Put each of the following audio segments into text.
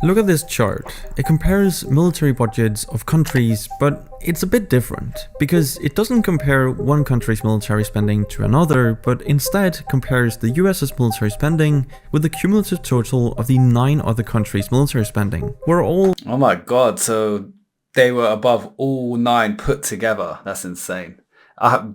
Look at this chart. It compares military budgets of countries, but it's a bit different because it doesn't compare one country's military spending to another, but instead compares the US's military spending with the cumulative total of the 9 other countries' military spending. We're all... Oh my god, so they were above all 9 put together. That's insane.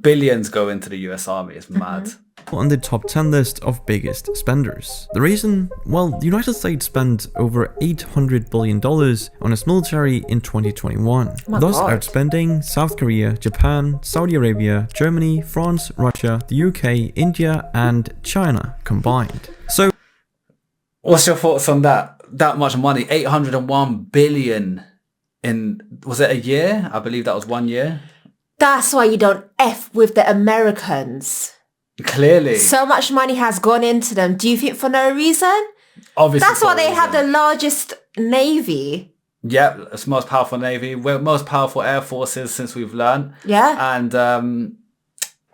Billions go into the US Army. It's mad. on the top 10 list of biggest spenders. The reason? Well, the United States spent over $800 billion on its military in 2021, thus outspending South Korea, Japan, Saudi Arabia, Germany, France, Russia, the UK, India, and China combined. So, what's your thoughts on that? That much money, 801 billion in, was it a year? I believe that was 1 year. That's why you don't F with the Americans. Clearly. So much money has gone into them. Do you think for no reason? Obviously. That's why they have the largest navy. Yep, it's the most powerful navy. We're most powerful air forces since we've learned. Yeah. And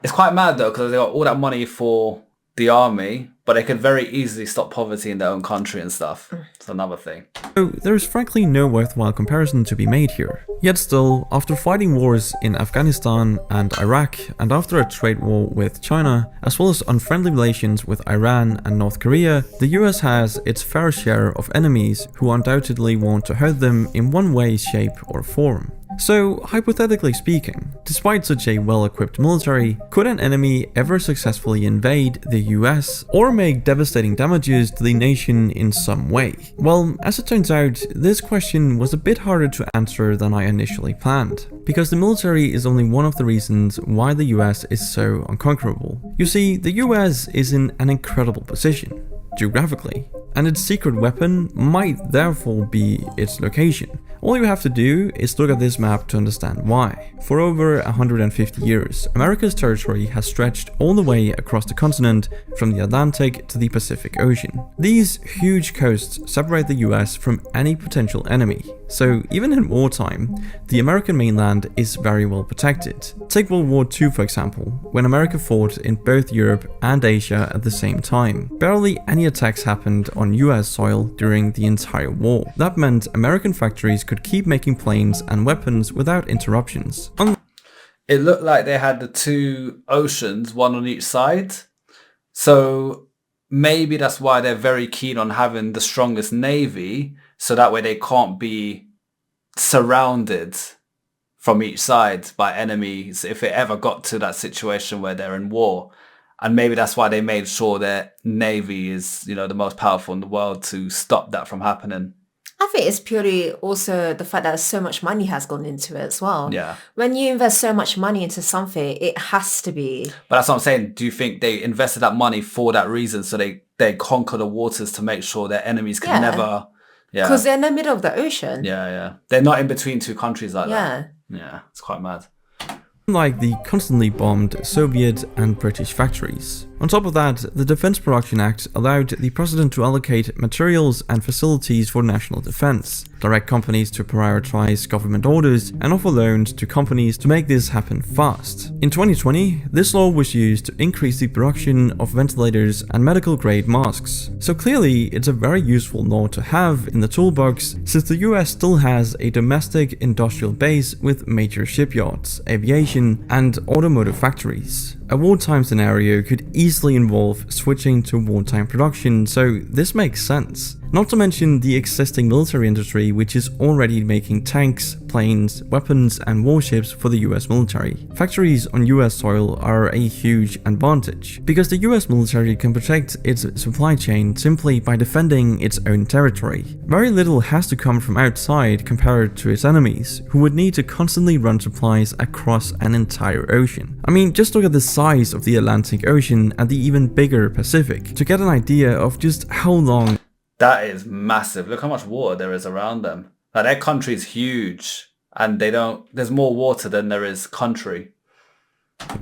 it's quite mad though, because they got all that money for the army, but they could very easily stop poverty in their own country and stuff. It's another thing. So there's frankly no worthwhile comparison to be made here. Yet still, after fighting wars in Afghanistan and Iraq, and after a trade war with China, as well as unfriendly relations with Iran and North Korea, the US has its fair share of enemies who undoubtedly want to hurt them in one way, shape, or form. So, hypothetically speaking, despite such a well-equipped military, could an enemy ever successfully invade the US or make devastating damages to the nation in some way? Well, as it turns out, this question was a bit harder to answer than I initially planned, because the military is only one of the reasons why the US is so unconquerable. You see, the US is in an incredible position, geographically, and its secret weapon might therefore be its location. All you have to do is look at this map to understand why. For over 150 years, America's territory has stretched all the way across the continent from the Atlantic to the Pacific Ocean. These huge coasts separate the US from any potential enemy, so even in wartime, the American mainland is very well protected. Take World War II for example, when America fought in both Europe and Asia at the same time. Barely any attacks happened on US soil during the entire war. That meant American factories could keep making planes and weapons without interruptions. It looked like they had the two oceans, one on each side. So maybe that's why they're very keen on having the strongest navy, so that way they can't be surrounded from each side by enemies if it ever got to that situation where they're in war. And maybe that's why they made sure their navy is, you know, the most powerful in the world to stop that from happening. I think it's purely also the fact that so much money has gone into it as well. Yeah. When you invest so much money into something, it has to be. But that's what I'm saying. Do you think they invested that money for that reason? So they conquer the waters to make sure their enemies can never... Yeah. Because they're in the middle of the ocean. Yeah. They're not in between two countries like that. Yeah, it's quite mad. Like the constantly bombed Soviet and British factories. On top of that, the Defense Production Act allowed the president to allocate materials and facilities for national defense, direct companies to prioritize government orders, and offer loans to companies to make this happen fast. In 2020, this law was used to increase the production of ventilators and medical-grade masks. So clearly, it's a very useful law to have in the toolbox, since the US still has a domestic industrial base with major shipyards, aviation, and automotive factories. A wartime scenario could easily involve switching to wartime production, so this makes sense. Not to mention the existing military industry, which is already making tanks, planes, weapons, and warships for the US military. Factories on US soil are a huge advantage, because the US military can protect its supply chain simply by defending its own territory. Very little has to come from outside compared to its enemies, who would need to constantly run supplies across an entire ocean. I mean, just look at the size of the Atlantic Ocean and the even bigger Pacific to get an idea of just how long. That is massive. Look how much water there is around them. Like, their country is huge, and there's more water than there is country.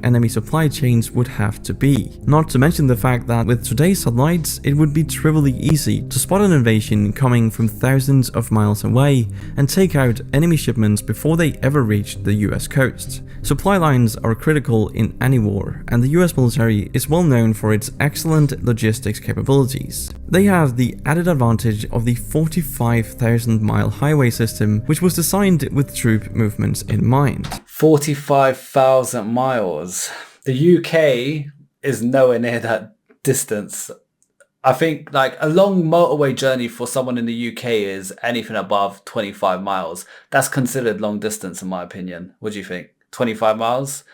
enemy supply chains would have to be. Not to mention the fact that with today's satellites, it would be trivially easy to spot an invasion coming from thousands of miles away and take out enemy shipments before they ever reached the US coast. Supply lines are critical in any war, and the US military is well known for its excellent logistics capabilities. They have the added advantage of the 45,000-mile highway system, which was designed with troop movements in mind. 45,000 miles. The UK is nowhere near that distance. I think like a long motorway journey for someone in the UK is anything above 25 miles. That's considered long distance in my opinion. What do you think? 25 miles?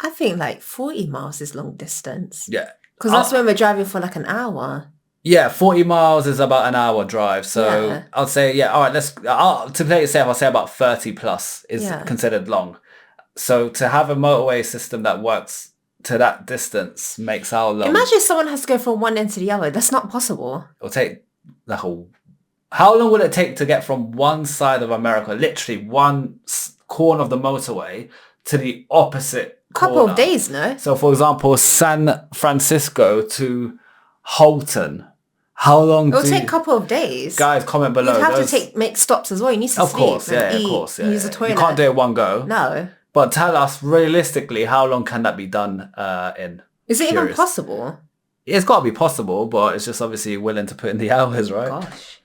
I think like 40 miles is long distance. Yeah. Because that's when we're driving for like an hour. Yeah, 40 miles is about an hour drive. So Yeah. I'll say, yeah, all right, to play it safe, I'll say about 30 plus is considered long. So to have a motorway system that works to that distance makes how long? Imagine if someone has to go from one end to the other. That's not possible. It'll take the whole... How long would it take to get from one side of America, literally one corner of the motorway, to the opposite corner? Couple of days, no? So for example, San Francisco to Holton. How long It'll take a couple of days. Guys, comment below. You'd have to make stops as well. You need to Of sleep course, and yeah, eat of course. Yeah, and use the toilet. You can't do it one go. No. But tell us, realistically, how long can that be done in? Is it even Curious. possible? It's got to be possible, but it's just obviously willing to put in the hours, right? Gosh.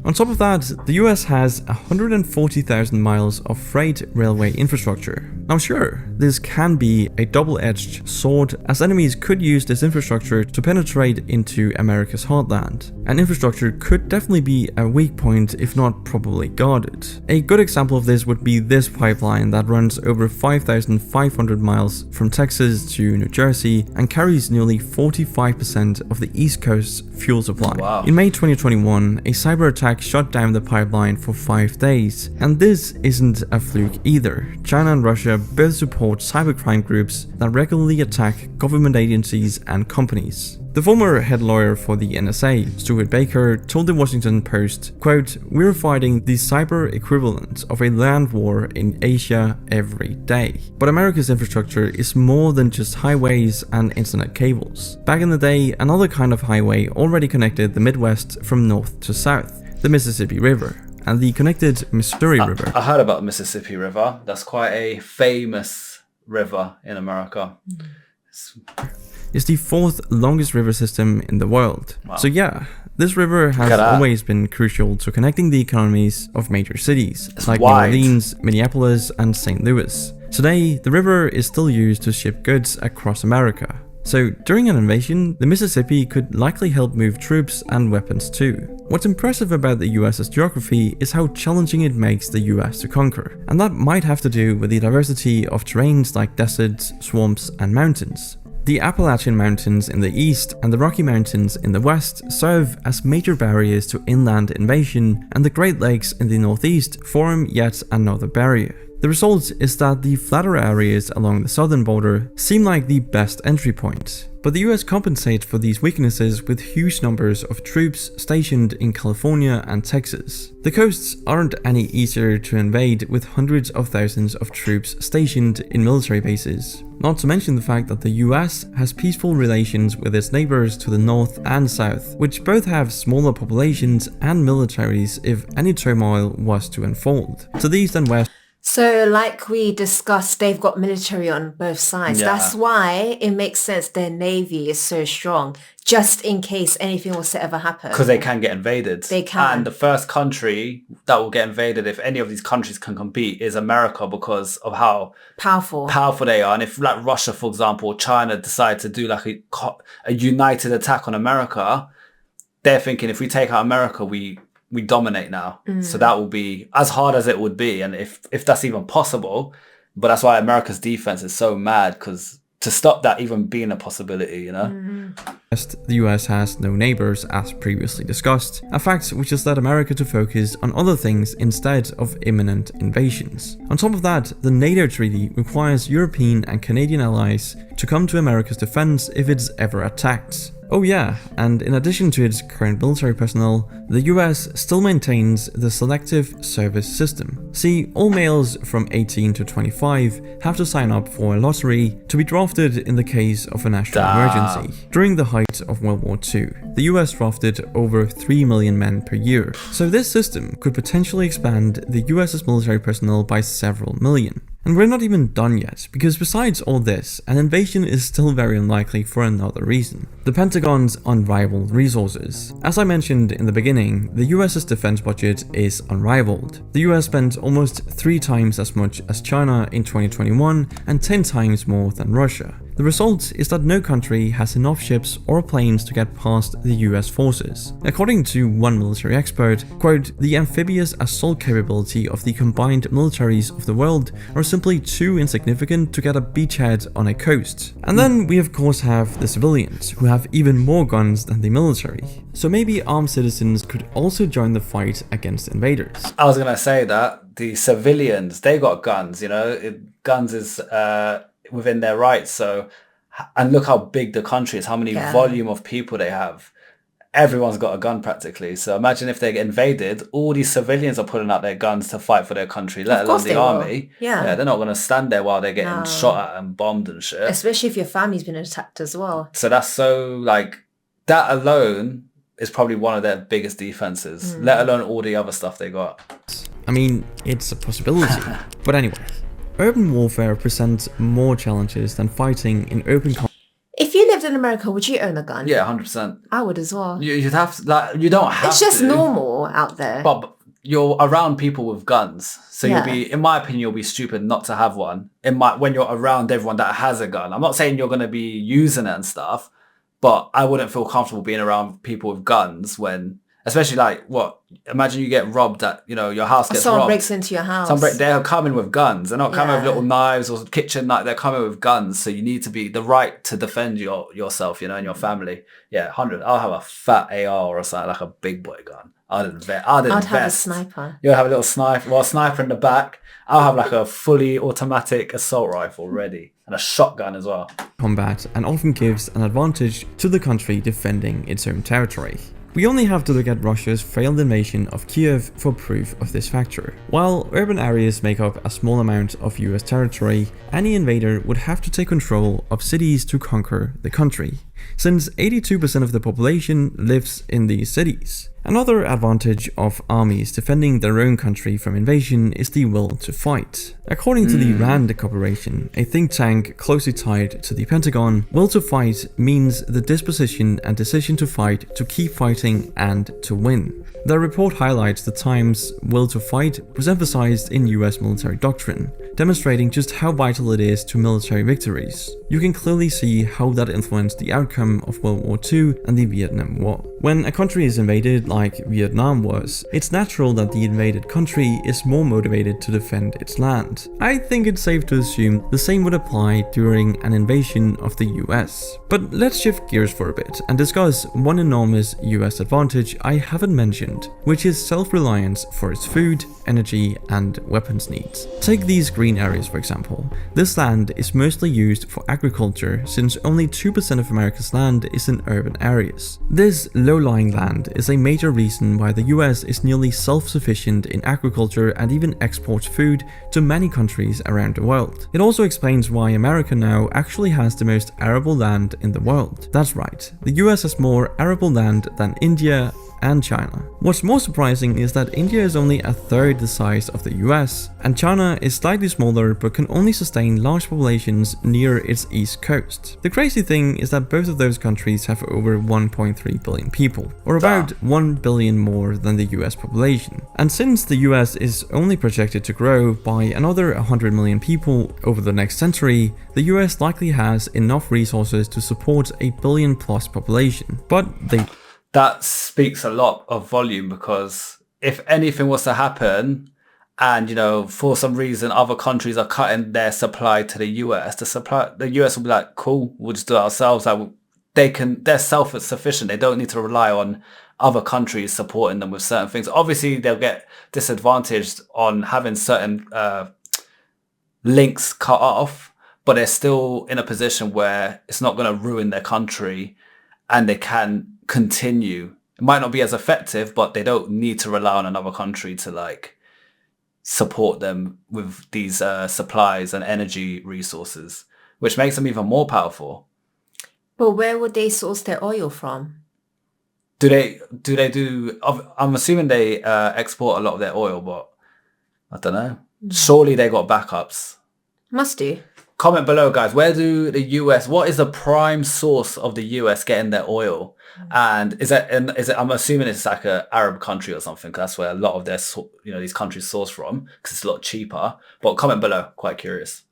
On top of that, the US has 140,000 miles of freight railway infrastructure. Now sure, this can be a double-edged sword, as enemies could use this infrastructure to penetrate into America's heartland. And infrastructure could definitely be a weak point, if not probably guarded. A good example of this would be this pipeline that runs over 5,500 miles from Texas to New Jersey and carries nearly 45% of the East Coast's fuel supply. Wow. In May 2021, a cyber attack shut down the pipeline for 5 days. And this isn't a fluke either. China and Russia both support cybercrime groups that regularly attack government agencies and companies. The former head lawyer for the NSA, Stuart Baker, told the Washington Post, quote, "We're fighting the cyber equivalent of a land war in Asia every day. But America's infrastructure is more than just highways and internet cables. Back in the day, another kind of highway already connected the Midwest from north to south, the Mississippi River, and the connected Missouri River." I heard about the Mississippi River. That's quite a famous river in America. Is the 4th longest river system in the world. Wow. So yeah, this river has always been crucial to connecting the economies of major cities, like wide. New Orleans, Minneapolis, and St. Louis. Today, the river is still used to ship goods across America. So during an invasion, the Mississippi could likely help move troops and weapons too. What's impressive about the US's geography is how challenging it makes the US to conquer, and that might have to do with the diversity of terrains like deserts, swamps, and mountains. The Appalachian Mountains in the east and the Rocky Mountains in the west serve as major barriers to inland invasion, and the Great Lakes in the northeast form yet another barrier. The result is that the flatter areas along the southern border seem like the best entry point. But the US compensates for these weaknesses with huge numbers of troops stationed in California and Texas. The coasts aren't any easier to invade with hundreds of thousands of troops stationed in military bases. Not to mention the fact that the US has peaceful relations with its neighbors to the north and south, which both have smaller populations and militaries if any turmoil was to unfold. To the east and west, So like we discussed, they've got military on both sides. Yeah. That's why it makes sense their navy is so strong, just in case anything was to ever happen. Because they can get invaded. They can. And the first country that will get invaded, if any of these countries can compete, is America, because of how Powerful they are. And if like Russia, for example, China decide to do like a united attack on America, they're thinking if we take out America, we dominate now. So that will be as hard as it would be. And if that's even possible, but that's why America's defense is so mad, because to stop that even being a possibility, you know? the US has no neighbors as previously discussed, a fact which has led America to focus on other things instead of imminent invasions. On top of that, the NATO treaty requires European and Canadian allies to come to America's defense if it's ever attacked. Oh yeah, and in addition to its current military personnel, the US still maintains the selective service system. See, all males from 18 to 25 have to sign up for a lottery to be drafted in the case of a national emergency. During the height of World War II, the US drafted over 3 million men per year, so this system could potentially expand the US's military personnel by several million. And we're not even done yet, because besides all this, an invasion is still very unlikely for another reason: the Pentagon's unrivaled resources. As I mentioned in the beginning, the US's defense budget is unrivaled. The US spent almost 3 times as much as China in 2021 and 10 times more than Russia. The result is that no country has enough ships or planes to get past the US forces. According to one military expert, quote, "The amphibious assault capability of the combined militaries of the world are simply too insignificant to get a beachhead on a coast." And then we of course have the civilians, who have even more guns than the military. So maybe armed citizens could also join the fight against invaders. I was going to say that the civilians, they got guns, guns is within their rights. So, and look how big the country is, how many volume of people they have. Everyone's got a gun practically. So imagine if they get invaded, all these civilians are pulling out their guns to fight for their country, let alone the army. Yeah, they're not going to stand there while they're getting shot at and bombed and shit. Especially if your family's been attacked as well. So that's so, that alone is probably one of their biggest defenses, let alone all the other stuff they got. I mean, it's a possibility. But anyway, urban warfare presents more challenges than fighting in open conflict. If you lived in America, would you own a gun? Yeah, 100%. I would as well. You'd have to, you don't have to. It's just normal out there. But you're around people with guns. So you'll be, in my opinion, you'll be stupid not to have one. When you're around everyone that has a gun. I'm not saying you're going to be using it and stuff, but I wouldn't feel comfortable being around people with guns when, especially imagine you get robbed at, your house gets robbed. Someone breaks into your house. They're coming with guns. They're not coming with little knives or kitchen knife. They're coming with guns. So you need to be the right to defend yourself, and your family. Yeah, 100. I'll have a fat AR or something, like a big boy gun. I'd have a sniper. You'll have a little sniper. Well, a sniper in the back. I'll have like a fully automatic assault rifle ready. And a shotgun as well. Combat and often gives an advantage to the country defending its own territory. We only have to look at Russia's failed invasion of Kiev for proof of this factor. While urban areas make up a small amount of US territory, any invader would have to take control of cities to conquer the country, since 82% of the population lives in these cities. Another advantage of armies defending their own country from invasion is the will to fight. According to the RAND Corporation, a think tank closely tied to the Pentagon, will to fight means the disposition and decision to fight, to keep fighting, and to win. The report highlights the times will to fight was emphasized in US military doctrine, demonstrating just how vital it is to military victories. You can clearly see how that influenced the outcome of World War II and the Vietnam War. When a country is invaded, like Vietnam was, it's natural that the invaded country is more motivated to defend its land. I think it's safe to assume the same would apply during an invasion of the US. But let's shift gears for a bit and discuss one enormous US advantage I haven't mentioned, which is self-reliance for its food, energy, and weapons needs. Take these green areas for example. This land is mostly used for agriculture, since only 2% of America's land is in urban areas. This low-lying land is a major reason why the US is nearly self-sufficient in agriculture and even exports food to many countries around the world. It also explains why America now actually has the most arable land in the world. That's right, the US has more arable land than India and China. What's more surprising is that India is only a third the size of the US, and China is slightly smaller but can only sustain large populations near its east coast. The crazy thing is that both of those countries have over 1.3 billion people, or about 1 billion more than the US population. And since the US is only projected to grow by another 100 million people over the next century, the US likely has enough resources to support a billion-plus population. But that speaks a lot of volume, because if anything was to happen and, for some reason other countries are cutting their supply to the US, the US will be like, cool, we'll just do it ourselves. They're self-sufficient. They don't need to rely on other countries supporting them with certain things. Obviously, they'll get disadvantaged on having certain links cut off, but they're still in a position where it's not going to ruin their country. and they can continue. It might not be as effective, but they don't need to rely on another country to like support them with these supplies and energy resources, which makes them even more powerful. But where would they source their oil from? I'm assuming they export a lot of their oil, but I don't know. Surely they got backups. Must do. Comment below, guys. What is the prime source of the US getting their oil? And is it, I'm assuming it's like an Arab country or something, because that's where a lot of their, these countries source from, because it's a lot cheaper. But comment below, quite curious.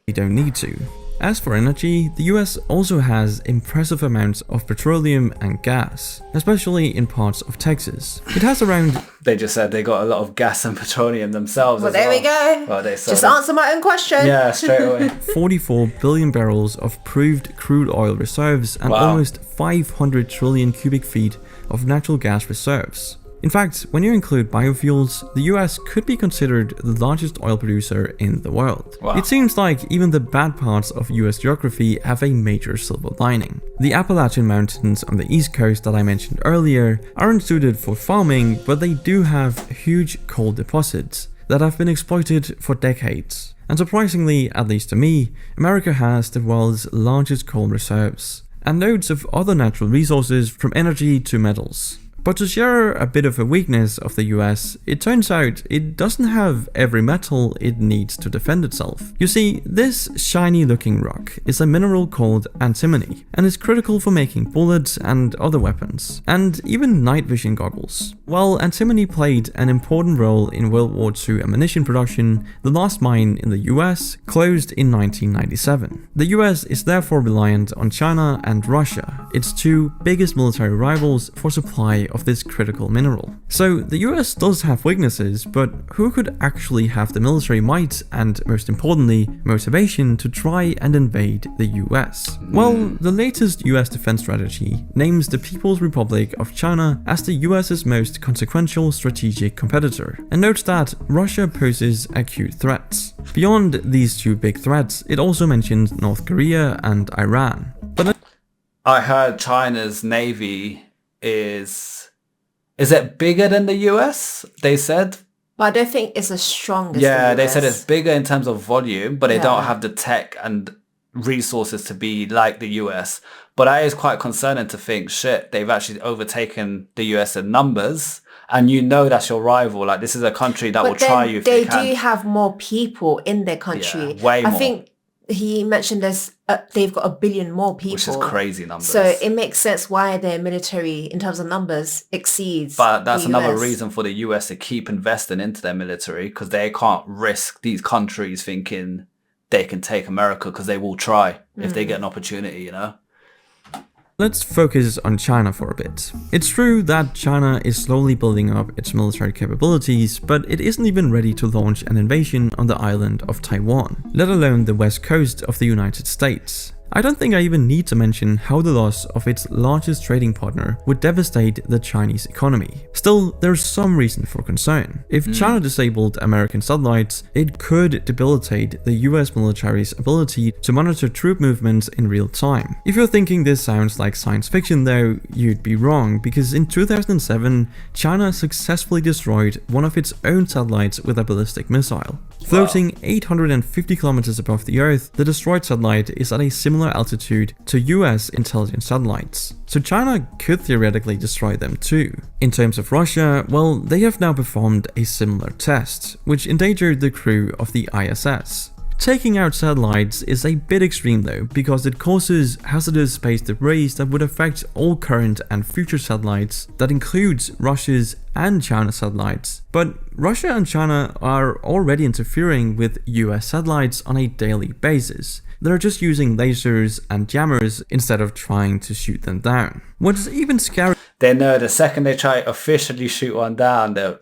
You don't need to. As for energy, the US also has impressive amounts of petroleum and gas, especially in parts of Texas. It has around... They just said they got a lot of gas and petroleum themselves. Well, there we go. Well, just answer my own question. Yeah, straight away. 44 billion barrels of proved crude oil reserves and almost 500 trillion cubic feet of natural gas reserves. In fact, when you include biofuels, the US could be considered the largest oil producer in the world. Wow. It seems like even the bad parts of US geography have a major silver lining. The Appalachian Mountains on the east coast that I mentioned earlier aren't suited for farming, but they do have huge coal deposits that have been exploited for decades. And surprisingly, at least to me, America has the world's largest coal reserves, and loads of other natural resources from energy to metals. But to share a bit of a weakness of the US, it turns out it doesn't have every metal it needs to defend itself. You see, this shiny looking rock is a mineral called antimony, and is critical for making bullets and other weapons, and even night vision goggles. While antimony played an important role in World War II ammunition production, the last mine in the US closed in 1997. The US is therefore reliant on China and Russia, its two biggest military rivals, for supply of this critical mineral. So the US does have weaknesses, but who could actually have the military might and, most importantly, motivation to try and invade the US? Well, the latest US defense strategy names the People's Republic of China as the US's most consequential strategic competitor, and notes that Russia poses acute threats. Beyond these two big threats, it also mentions North Korea and Iran. But I heard China's navy is it bigger than the US? They said. But I don't think it's as strong as Yeah, the they US. said it's bigger in terms of volume, but they don't have the tech and resources to be like the US. But that is quite concerning to think, shit, they've actually overtaken the US in numbers, and that's your rival. Like, this is a country that will try you if they can. They do have more people in their country. Yeah, way more. I think he mentioned they've got 1 billion more people. Which is crazy numbers. So it makes sense why their military, in terms of numbers, exceeds But that's the another US. reason for the US to keep investing into their military, because they can't risk these countries thinking they can take America, because they will try if they get an opportunity, let's focus on China for a bit. It's true that China is slowly building up its military capabilities, but it isn't even ready to launch an invasion on the island of Taiwan, let alone the west coast of the United States. I don't think I even need to mention how the loss of its largest trading partner would devastate the Chinese economy. Still, there's some reason for concern. If China disabled American satellites, it could debilitate the US military's ability to monitor troop movements in real time. If you're thinking this sounds like science fiction though, you'd be wrong, because in 2007, China successfully destroyed one of its own satellites with a ballistic missile. Floating 850 kilometers above the Earth, the destroyed satellite is at a similar altitude to US intelligence satellites, so China could theoretically destroy them too. In terms of Russia, well, they have now performed a similar test, which endangered the crew of the ISS. Taking out satellites is a bit extreme though, because it causes hazardous space debris that would affect all current and future satellites. That includes Russia's and China's satellites. But Russia and China are already interfering with US satellites on a daily basis. They're just using lasers and jammers instead of trying to shoot them down. What's even scarier... They know the second they try to officially shoot one down, they're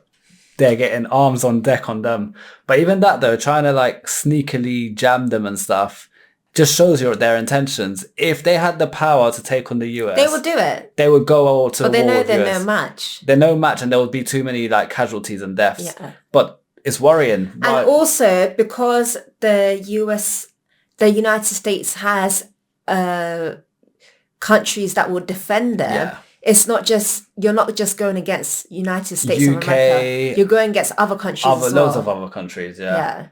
getting arms on deck on them. But even that though, trying to like sneakily jam them and stuff, just shows you their intentions. If they had the power to take on the US, They would do it. They would go all to war. But they know with they're US. no match. They're no match, and there would be too many like casualties and deaths. Yeah. But it's worrying. And also because the United States has countries that will defend them. Yeah. It's not just, you're not just going against United States of UK, America. You're going against other countries as well. Loads of other countries, Yeah.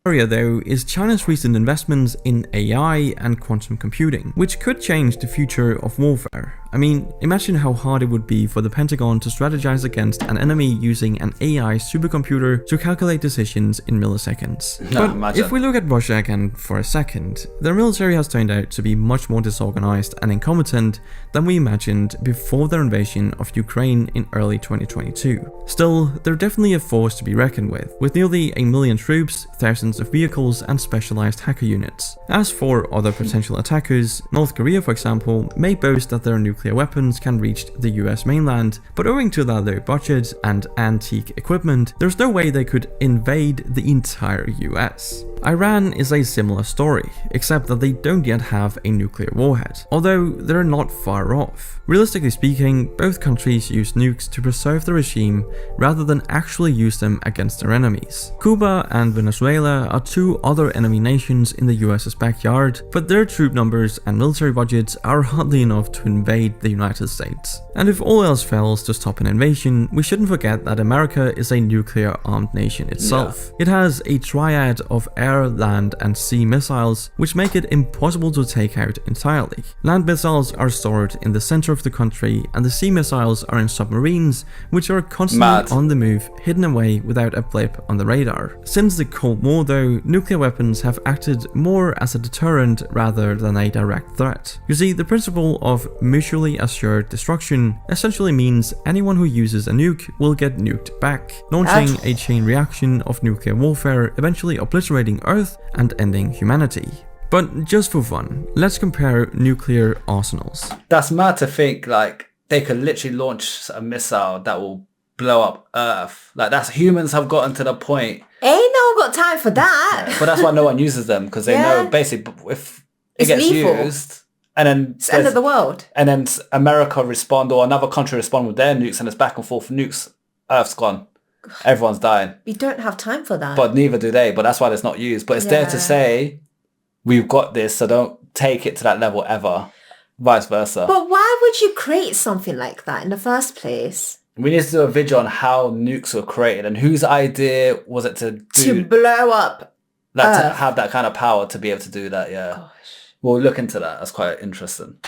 Area though is China's recent investments in AI and quantum computing, which could change the future of warfare. I mean, imagine how hard it would be for the Pentagon to strategize against an enemy using an AI supercomputer to calculate decisions in milliseconds. No, but imagine. if we look at Russia again for a second, their military has turned out to be much more disorganized and incompetent than we imagined before their invasion of Ukraine in early 2022. Still, they're definitely a force to be reckoned with nearly 1 million troops, thousands of vehicles and specialized hacker units. As for other potential attackers, North Korea for example may boast that their nuclear weapons can reach the US mainland, but owing to their low budget and antique equipment, there's no way they could invade the entire US. Iran is a similar story, except that they don't yet have a nuclear warhead, although they're not far off. Realistically speaking, both countries use nukes to preserve the regime rather than actually use them against their enemies. Cuba and Venezuela are two other enemy nations in the US's backyard, but their troop numbers and military budgets are hardly enough to invade the United States. And if all else fails to stop an invasion, we shouldn't forget that America is a nuclear-armed nation itself. It has a triad of air, land and sea missiles, which make it impossible to take out entirely. Land missiles are stored in the center of the country, and the sea missiles are in submarines, which are constantly on the move, hidden away without a blip on the radar. Since the Cold War though, nuclear weapons have acted more as a deterrent rather than a direct threat. You see, the principle of mutually assured destruction essentially means anyone who uses a nuke will get nuked back, launching a chain reaction of nuclear warfare, eventually obliterating Earth and ending humanity. But just for fun, let's compare nuclear arsenals. That's mad to think, like, they could literally launch a missile that will blow up Earth. Like, that's, humans have gotten to the point. Ain't no one got time for that. Yeah, but that's why no one uses them, because they know basically if it It's gets lethal. used, and then It's the end of the world. and then America respond or another country respond with their nukes, and it's back and forth nukes, Earth's gone. Everyone's dying. We don't have time for that. But neither do they, but that's why it's not used. But it's there to Yeah. say, we've got this, so don't take it to that level ever. Vice versa. But why would you create something like that in the first place? We need to do a video on how nukes were created and whose idea was it to To blow up like to Earth. have that kind of power to be able to do that, yeah. Gosh. We'll look into that. That's quite interesting.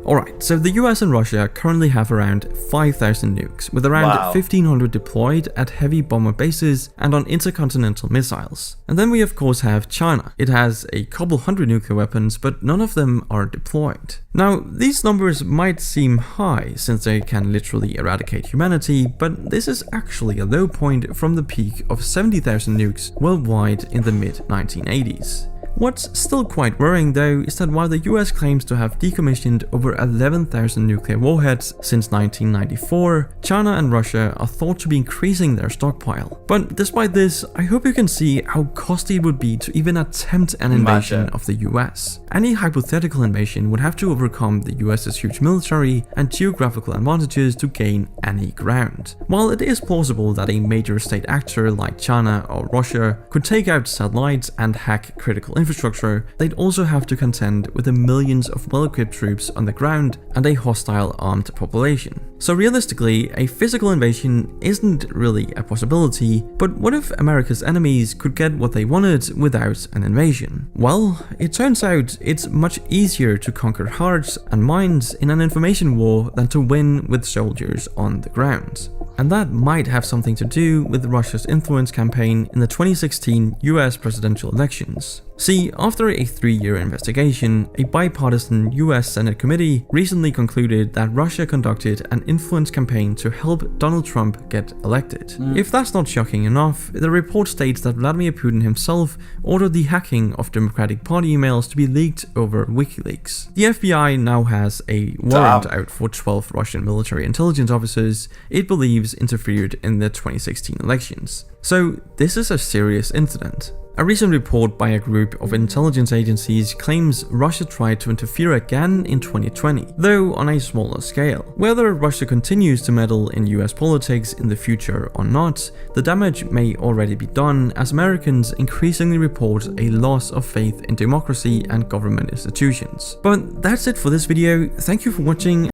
Alright, so the US and Russia currently have around 5,000 nukes, with around 1,500 deployed at heavy bomber bases and on intercontinental missiles. And then we of course have China. It has a couple hundred nuclear weapons, but none of them are deployed. Now, these numbers might seem high since they can literally eradicate humanity, but this is actually a low point from the peak of 70,000 nukes worldwide in the mid-1980s. What's still quite worrying though is that while the US claims to have decommissioned over 11,000 nuclear warheads since 1994, China and Russia are thought to be increasing their stockpile. But despite this, I hope you can see how costly it would be to even attempt an invasion of the US. Any hypothetical invasion would have to overcome the US's huge military and geographical advantages to gain any ground. While it is plausible that a major state actor like China or Russia could take out satellites and hack critical infrastructure, they'd also have to contend with the millions of well-equipped troops on the ground and a hostile armed population. So realistically, a physical invasion isn't really a possibility, but what if America's enemies could get what they wanted without an invasion? Well, it turns out it's much easier to conquer hearts and minds in an information war than to win with soldiers on the ground. And that might have something to do with Russia's influence campaign in the 2016 US presidential elections. See, after a 3-year investigation, a bipartisan US Senate committee recently concluded that Russia conducted an influence campaign to help Donald Trump get elected. If that's not shocking enough, the report states that Vladimir Putin himself ordered the hacking of Democratic Party emails to be leaked over WikiLeaks. The FBI now has a warrant out for 12 Russian military intelligence officers it believes interfered in the 2016 elections. So this is a serious incident. A recent report by a group of intelligence agencies claims Russia tried to interfere again in 2020, though on a smaller scale. Whether Russia continues to meddle in US politics in the future or not, the damage may already be done as Americans increasingly report a loss of faith in democracy and government institutions. But that's it for this video. Thank you for watching,